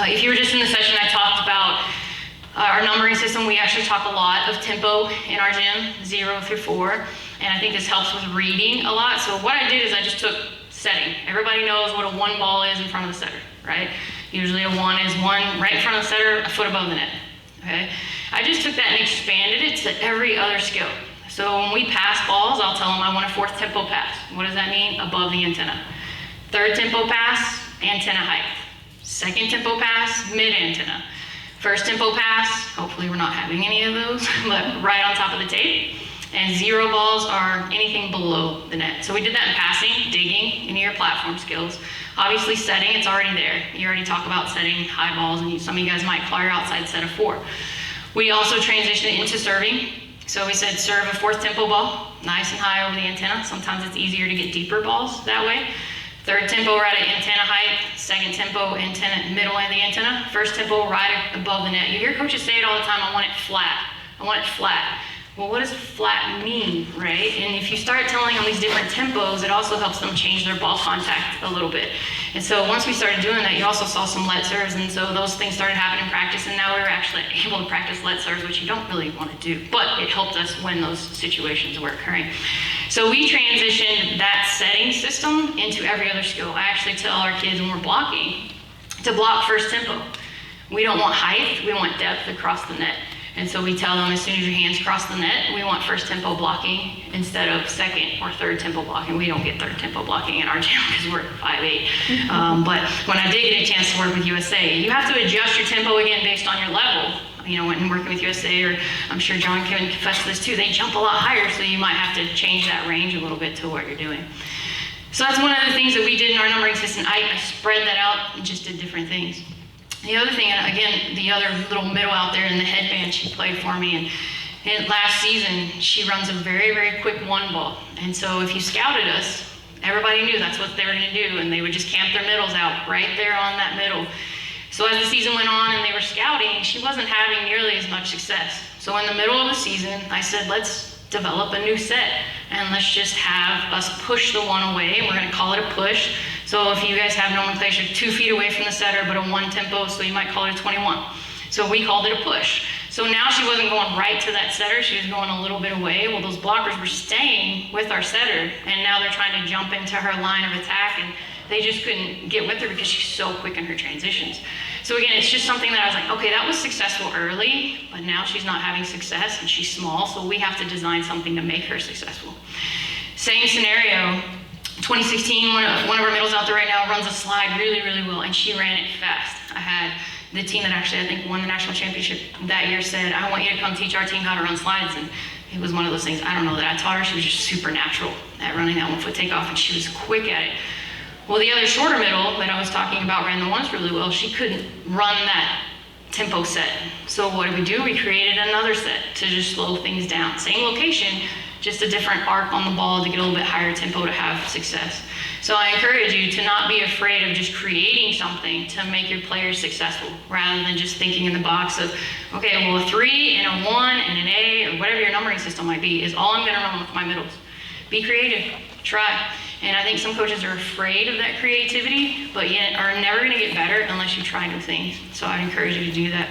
If you were just in the session, I talked about our numbering system. We actually talk a lot of tempo in our gym, 0 through 4, and I think this helps with reading a lot. So what I did is I just took setting. Everybody knows what a 1 ball is in front of the setter, right? Usually a 1 is 1 right in front of the setter, a foot above the net, okay? I just took that and expanded it to every other skill. So when we pass balls, I'll tell them I want a 4th tempo pass. What does that mean? Above the antenna. 3rd tempo pass, antenna height. 2nd tempo pass, mid antenna. 1st tempo pass, hopefully we're not having any of those, but right on top of the tape. And 0 balls are anything below the net. So we did that in passing, digging, any of your platform skills. Obviously setting, it's already there. You already talk about setting high balls, and some of you guys might call your outside set a 4. We also transitioned it into serving. So we said serve a 4th tempo ball, nice and high over the antenna. Sometimes it's easier to get deeper balls that way. 3rd tempo right at antenna height, 2nd tempo antenna middle of the antenna, 1st tempo right above the net. You hear coaches say it all the time, I want it flat. I want it flat. Well, what does flat mean, right? And if you start telling them these different tempos, it also helps them change their ball contact a little bit. And so once we started doing that, you also saw some let serves, and so those things started happening in practice, and now we were actually able to practice let serves, which you don't really want to do, but it helped us when those situations were occurring. So we transitioned that setting system into every other skill. I actually tell our kids when we're blocking to block 1st tempo. We don't want height, we want depth across the net. And so we tell them as soon as your hands cross the net, we want 1st tempo blocking instead of 2nd or 3rd tempo blocking. We don't get 3rd tempo blocking in our gym because we're 5'8". But when I did get a chance to work with USA, you have to adjust your tempo again based on your level. You know, when working with USA, or I'm sure John can confess to this too, they jump a lot higher, so you might have to change that range a little bit to what you're doing. So that's one of the things that we did in our numbering system. I spread that out and just did different things. The other thing, and again, the other little middle out there in the headband, she played for me, and last season, she runs a very, very quick 1 ball. And so if you scouted us, everybody knew that's what they were gonna do, and they would just camp their middles out right there on that middle. So as the season went on and they were scouting, she wasn't having nearly as much success. So in the middle of the season, I said, let's develop a new set, and let's just have us push the 1 away, and we're gonna call it a push. So if you guys have nomenclature, 2 feet away from the setter, but a 1 tempo, so you might call it a 21. So we called it a push. So now she wasn't going right to that setter, she was going a little bit away. Well, those blockers were staying with our setter, and now they're trying to jump into her line of attack, and they just couldn't get with her because she's so quick in her transitions. So again, it's just something that I was like, okay, that was successful early, but now she's not having success and she's small, so we have to design something to make her successful. Same scenario, 2016, one of our middles out there right now runs a slide really, really well, and she ran it fast. I had the team that actually, I think, won the national championship that year said, I want you to come teach our team how to run slides, and it was one of those things, I don't know that I taught her, she was just super natural at running that 1-foot takeoff, and she was quick at it. Well, the other shorter middle that I was talking about ran the 1s really well, she couldn't run that tempo set. So what did we do? We created another set to just slow things down. Same location, just a different arc on the ball to get a little bit higher tempo to have success. So I encourage you to not be afraid of just creating something to make your players successful, rather than just thinking in the box of, okay, well, a 3 and a 1 and an A, or whatever your numbering system might be, is all I'm gonna run with my middles. Be creative, try. And I think some coaches are afraid of that creativity, but yet are never gonna get better unless you try new things. So I'd encourage you to do that.